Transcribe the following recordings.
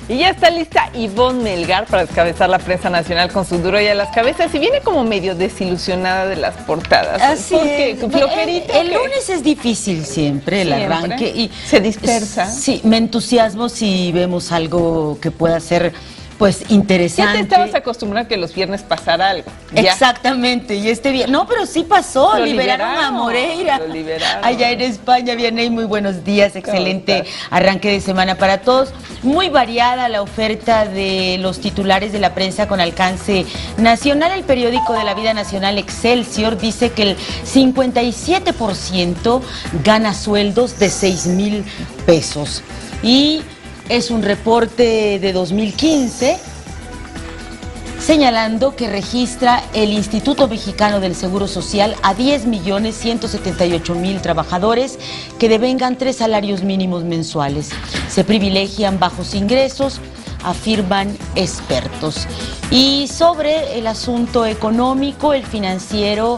Y ya está lista Ivonne Melgar para descabezar la prensa nacional con su duro y a las cabezas. Y viene como medio desilusionada de las portadas. Así porque flojerita. el lunes es difícil siempre, el arranque. Y se dispersa. Sí, me entusiasmo si vemos algo que pueda ser pues interesante. Ya te estabas acostumbrada a que los viernes pasara algo. Ya. Exactamente, y este día, no, pero sí pasó, liberaron a Moreira. Lo liberaron. Allá en España, Vianey, muy buenos días, excelente arranque de semana para todos. Muy variada la oferta de los titulares de la prensa con alcance nacional. El periódico de la vida nacional Excelsior dice que el 57% gana sueldos de 6,000 pesos. Y es un reporte de 2015 señalando que registra el Instituto Mexicano del Seguro Social a 10,178,000 trabajadores que devengan 3 salarios mínimos mensuales. Se privilegian bajos ingresos, afirman expertos. Y sobre el asunto económico, el Financiero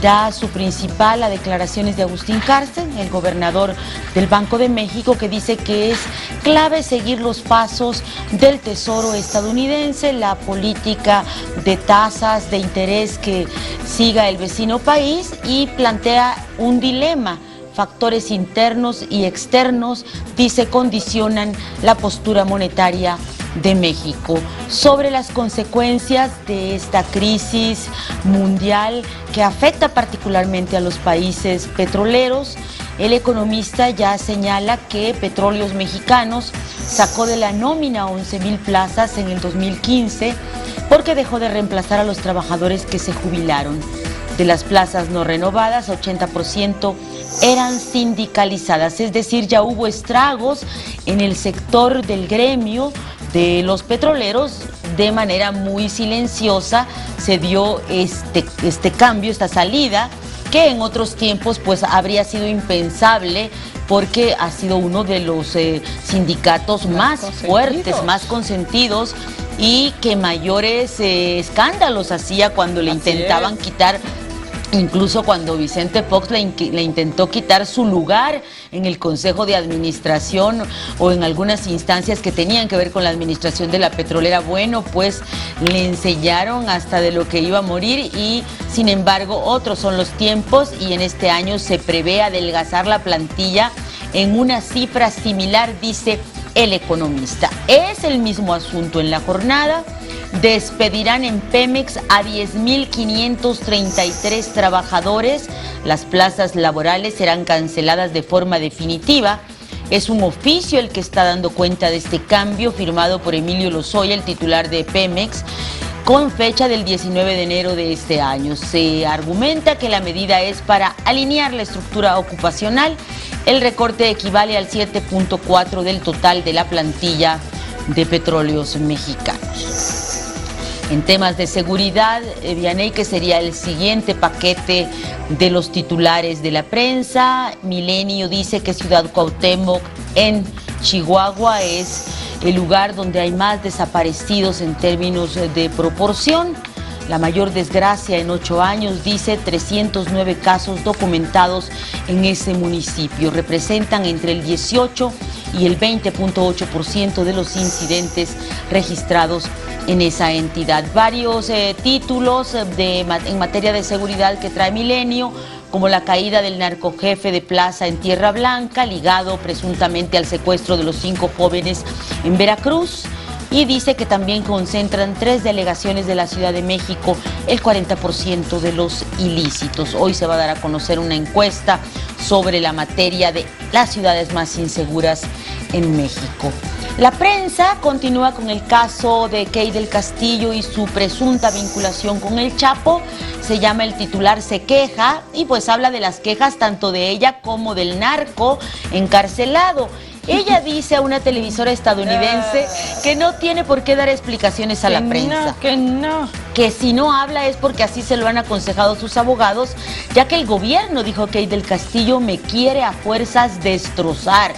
da su principal a declaraciones de Agustín Carstens, el gobernador del Banco de México, que dice que es clave seguir los pasos del Tesoro estadounidense, la política de tasas de interés que siga el vecino país, y plantea un dilema. Factores internos y externos, dice, condicionan la postura monetaria de México. Sobre las consecuencias de esta crisis mundial que afecta particularmente a los países petroleros, el economista ya señala que Petróleos Mexicanos sacó de la nómina 11,000 plazas en el 2015 porque dejó de reemplazar a los trabajadores que se jubilaron. De las plazas no renovadas, 80% eran sindicalizadas, es decir, ya hubo estragos en el sector del gremio de los petroleros. De manera muy silenciosa se dio este cambio, esta salida, que en otros tiempos pues habría sido impensable, porque ha sido uno de los sindicatos más fuertes, más consentidos, y que mayores escándalos hacía cuando le intentaban quitar. Incluso cuando Vicente Fox le intentó quitar su lugar en el Consejo de Administración o en algunas instancias que tenían que ver con la administración de la petrolera, bueno, pues le enseñaron hasta de lo que iba a morir. Y sin embargo otros son los tiempos, y en este año se prevé adelgazar la plantilla en una cifra similar, dice el economista. Es el mismo asunto en la jornada. Despedirán en Pemex a 10,533 trabajadores. Las plazas laborales serán canceladas de forma definitiva. Es un oficio el que está dando cuenta de este cambio, firmado por Emilio Lozoya, el titular de Pemex, con fecha del 19 de enero de este año. Se argumenta que la medida es para alinear la estructura ocupacional. El recorte equivale al 7.4 del total de la plantilla de Petróleos Mexicanos. En temas de seguridad, Vianey, que sería el siguiente paquete de los titulares de la prensa, Milenio dice que Ciudad Cuauhtémoc en Chihuahua es el lugar donde hay más desaparecidos en términos de proporción. La mayor desgracia en 8 años, dice, 309 casos documentados en ese municipio. Representan entre el 18 y el 20.8% de los incidentes registrados en esa entidad. Varios títulos en materia de seguridad que trae Milenio, como la caída del narcojefe de Plaza en Tierra Blanca, ligado presuntamente al secuestro de los 5 jóvenes en Veracruz. Y dice que también concentran 3 delegaciones de la Ciudad de México el 40% de los ilícitos. Hoy se va a dar a conocer una encuesta sobre la materia de las ciudades más inseguras en México. La prensa continúa con el caso de Key del Castillo y su presunta vinculación con el Chapo. Se llama El titular se queja, y pues habla de las quejas tanto de ella como del narco encarcelado. Ella dice a una televisora estadounidense que no tiene por qué dar explicaciones a la prensa. Que si no habla es porque así se lo han aconsejado sus abogados, ya que el gobierno, dijo Key del Castillo, me quiere a fuerzas destrozar.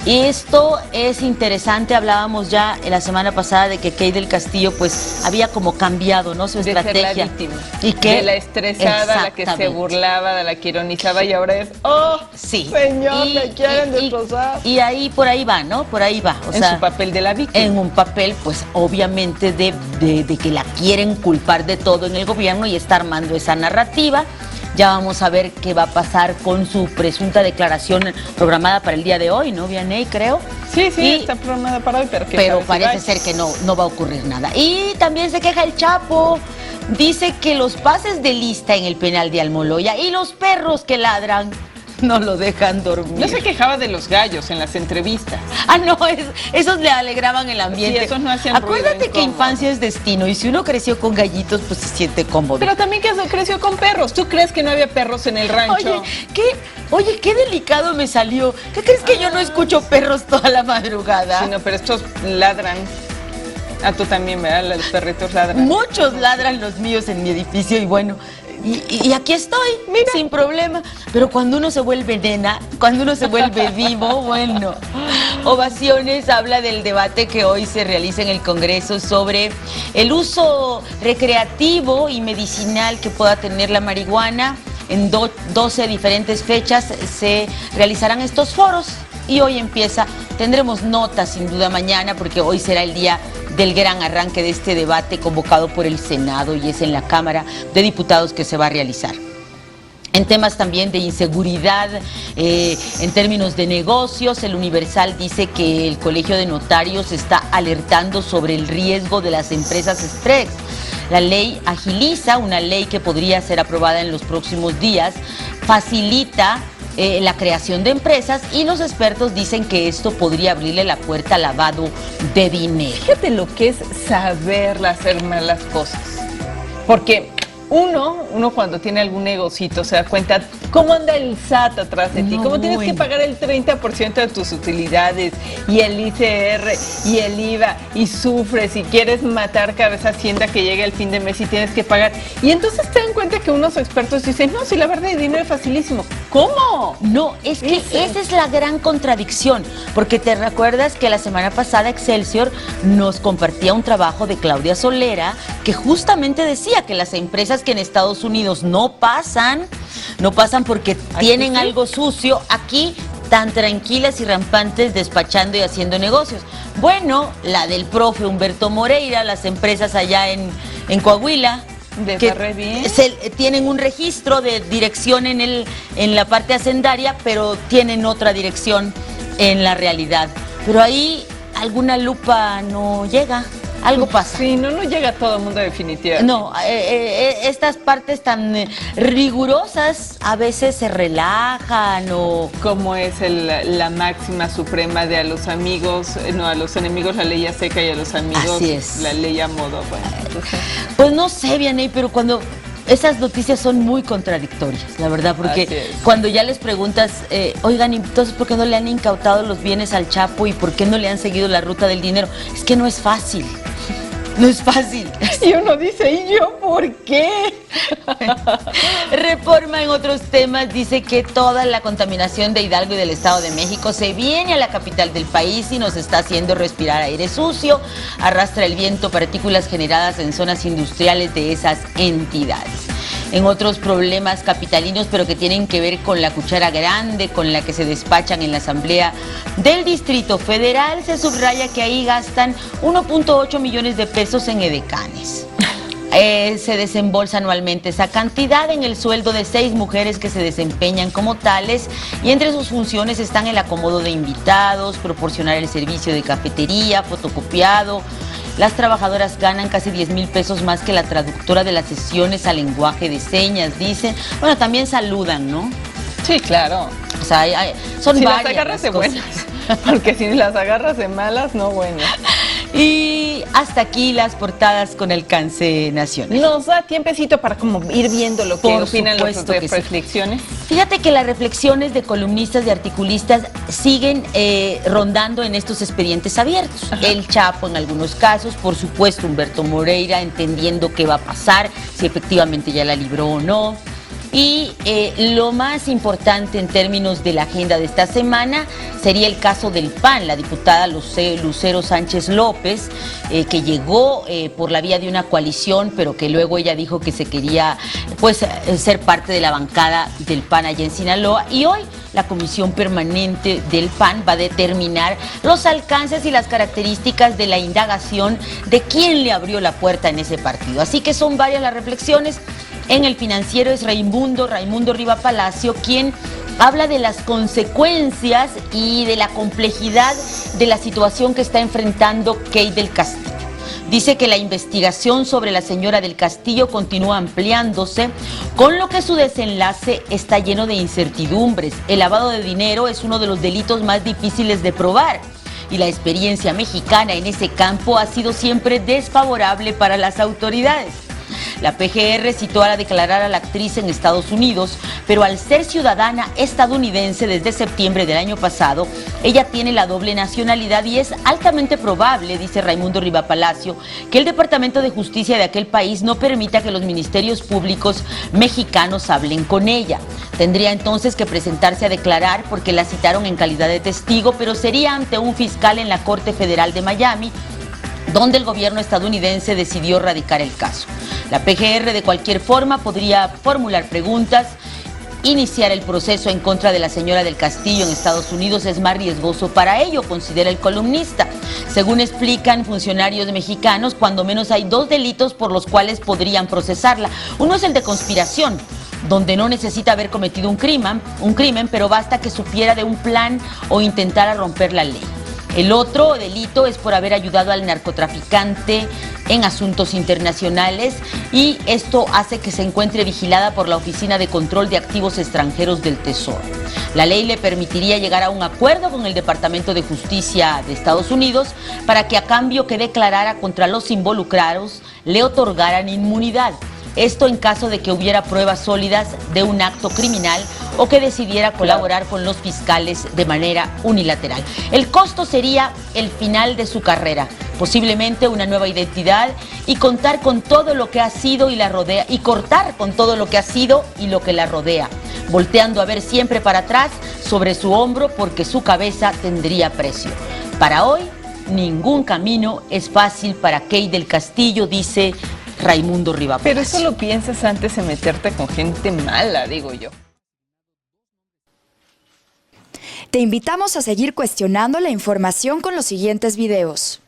Esto es interesante, hablábamos ya la semana pasada de que Kate del Castillo pues había como cambiado, ¿no?, su estrategia. De ser la víctima. Y que, de la estresada, la que se burlaba, de la que ironizaba y ahora es, ¡oh, sí, señor, me quieren destrozar! Y ahí, por ahí va, ¿no? Por ahí va. O en sea, su papel de la víctima. En un papel, pues, obviamente de que la quieren culpar de todo en el gobierno y está armando esa narrativa. Ya vamos a ver qué va a pasar con su presunta declaración programada para el día de hoy, ¿no, Vianey, creo? Sí, está programada para hoy, pero parece ser que no va a ocurrir nada. Y también se queja el Chapo. Dice que los pases de lista en el penal de Almoloya y los perros que ladran no lo dejan dormir. No se quejaba de los gallos en las entrevistas. Ah, no, esos le alegraban el ambiente. Sí, esos no hacían Acuérdate ruido que infancia es destino y si uno creció con gallitos, pues se siente cómodo. Pero también que creció con perros. ¿Tú crees que no había perros en el rancho? Oye, qué delicado me salió. ¿Qué crees que yo no escucho perros toda la madrugada? Sí, no, pero estos ladran. Ah, tú también, ¿verdad? Los perritos ladran. Muchos ladran los míos en mi edificio y bueno, y aquí estoy, mira, sin problema. Pero cuando uno se vuelve nena, cuando uno se vuelve vivo, bueno. Ovaciones habla del debate que hoy se realiza en el Congreso sobre el uso recreativo y medicinal que pueda tener la marihuana. En 12 diferentes fechas se realizarán estos foros y hoy tendremos notas sin duda mañana porque hoy será el día del gran arranque de este debate convocado por el Senado y es en la Cámara de Diputados que se va a realizar. En temas también de inseguridad, en términos de negocios, el Universal dice que el Colegio de Notarios está alertando sobre el riesgo de las empresas Strex. La ley agiliza, una ley que podría ser aprobada en los próximos días, facilita la creación de empresas y los expertos dicen que esto podría abrirle la puerta al lavado de dinero. Fíjate lo que es saber hacer mal las cosas. Porque uno cuando tiene algún negocito se da cuenta cómo anda el SAT atrás de ti, cómo tienes que pagar el 30% de tus utilidades y el ICR y el IVA y sufres y quieres matar cabeza Hacienda que llegue el fin de mes y tienes que pagar. Y entonces te dan cuenta que unos expertos dicen, no, si la verdad de dinero es facilísimo. ¿Cómo? No, es que esa es la gran contradicción, porque te recuerdas que la semana pasada Excelsior nos compartía un trabajo de Claudia Solera que justamente decía que las empresas que en Estados Unidos no pasan porque tienen algo sucio, aquí tan tranquilas y rampantes despachando y haciendo negocios. Bueno, la del profe Humberto Moreira, las empresas allá en Coahuila, tienen un registro de dirección en la parte hacendaria, pero tienen otra dirección en la realidad. Pero ahí alguna lupa no llega. Algo pasa. Sí, no llega a todo el mundo definitivamente. No, estas partes tan rigurosas a veces se relajan o... Como es la máxima suprema de a los amigos, a los enemigos la ley a seca y a los amigos así es. La ley a modo. Bueno, entonces... Pues no sé, Vianey, pero cuando... Esas noticias son muy contradictorias, la verdad, porque cuando ya les preguntas, oigan, entonces, ¿por qué no le han incautado los bienes al Chapo y por qué no le han seguido la ruta del dinero? Es que no es fácil. No es fácil. Y uno dice, ¿y yo por qué? Reforma en otros temas dice que toda la contaminación de Hidalgo y del Estado de México se viene a la capital del país y nos está haciendo respirar aire sucio. Arrastra el viento partículas generadas en zonas industriales de esas entidades. En otros problemas capitalinos, pero que tienen que ver con la cuchara grande con la que se despachan en la Asamblea del Distrito Federal, se subraya que ahí gastan 1.8 millones de pesos en edecanes. Se desembolsa anualmente esa cantidad en el sueldo de 6 mujeres que se desempeñan como tales y entre sus funciones están el acomodo de invitados, proporcionar el servicio de cafetería, fotocopiado. Las trabajadoras ganan casi 10,000 pesos más que la traductora de las sesiones a lenguaje de señas, dicen. Bueno, también saludan, ¿no? Sí, claro. O sea, son si varias las agarras de cosas. buenas, porque si las agarras de malas, no buenas. Y hasta aquí las portadas con alcance nacional. Nos da tiempecito para como ir viendo lo que opinan los reflexiones. Fíjate que las reflexiones de columnistas y articulistas siguen rondando en estos expedientes abiertos. Ajá. El Chapo en algunos casos, por supuesto Humberto Moreira entendiendo qué va a pasar, si efectivamente ya la libró o no. Y lo más importante en términos de la agenda de esta semana sería el caso del PAN, la diputada Lucero Sánchez López, que llegó por la vía de una coalición, pero que luego ella dijo que se quería pues ser parte de la bancada del PAN allá en Sinaloa. Y hoy la Comisión Permanente del PAN va a determinar los alcances y las características de la indagación de quién le abrió la puerta en ese partido. Así que son varias las reflexiones. En El Financiero es Raimundo Riva Palacio quien habla de las consecuencias y de la complejidad de la situación que está enfrentando Kate del Castillo. Dice que la investigación sobre la señora del Castillo continúa ampliándose, con lo que su desenlace está lleno de incertidumbres. El lavado de dinero es uno de los delitos más difíciles de probar y la experiencia mexicana en ese campo ha sido siempre desfavorable para las autoridades. La PGR citó a declarar a la actriz en Estados Unidos, pero al ser ciudadana estadounidense desde septiembre del año pasado, ella tiene la doble nacionalidad y es altamente probable, dice Raimundo Riva Palacio, que el Departamento de Justicia de aquel país no permita que los ministerios públicos mexicanos hablen con ella. Tendría entonces que presentarse a declarar porque la citaron en calidad de testigo, pero sería ante un fiscal en la Corte Federal de Miami, donde el gobierno estadounidense decidió radicar el caso. La PGR de cualquier forma podría formular preguntas. Iniciar el proceso en contra de la señora del Castillo en Estados Unidos es más riesgoso para ello, considera el columnista. Según explican funcionarios mexicanos, cuando menos hay 2 delitos por los cuales podrían procesarla. Uno es el de conspiración, donde no necesita haber cometido un crimen, pero basta que supiera de un plan o intentara romper la ley. El otro delito es por haber ayudado al narcotraficante en asuntos internacionales y esto hace que se encuentre vigilada por la Oficina de Control de Activos Extranjeros del Tesoro. La ley le permitiría llegar a un acuerdo con el Departamento de Justicia de Estados Unidos para que a cambio que declarara contra los involucrados le otorgaran inmunidad. Esto en caso de que hubiera pruebas sólidas de un acto criminal o que decidiera colaborar con los fiscales de manera unilateral. El costo sería el final de su carrera, posiblemente una nueva identidad y contar con todo lo que ha sido y la rodea, y cortar con todo lo que ha sido y lo que la rodea, volteando a ver siempre para atrás sobre su hombro porque su cabeza tendría precio. Para hoy, ningún camino es fácil para Kate del Castillo, dice Raimundo Riva Palacio. Pero eso lo piensas antes de meterte con gente mala, digo yo. Te invitamos a seguir cuestionando la información con los siguientes videos.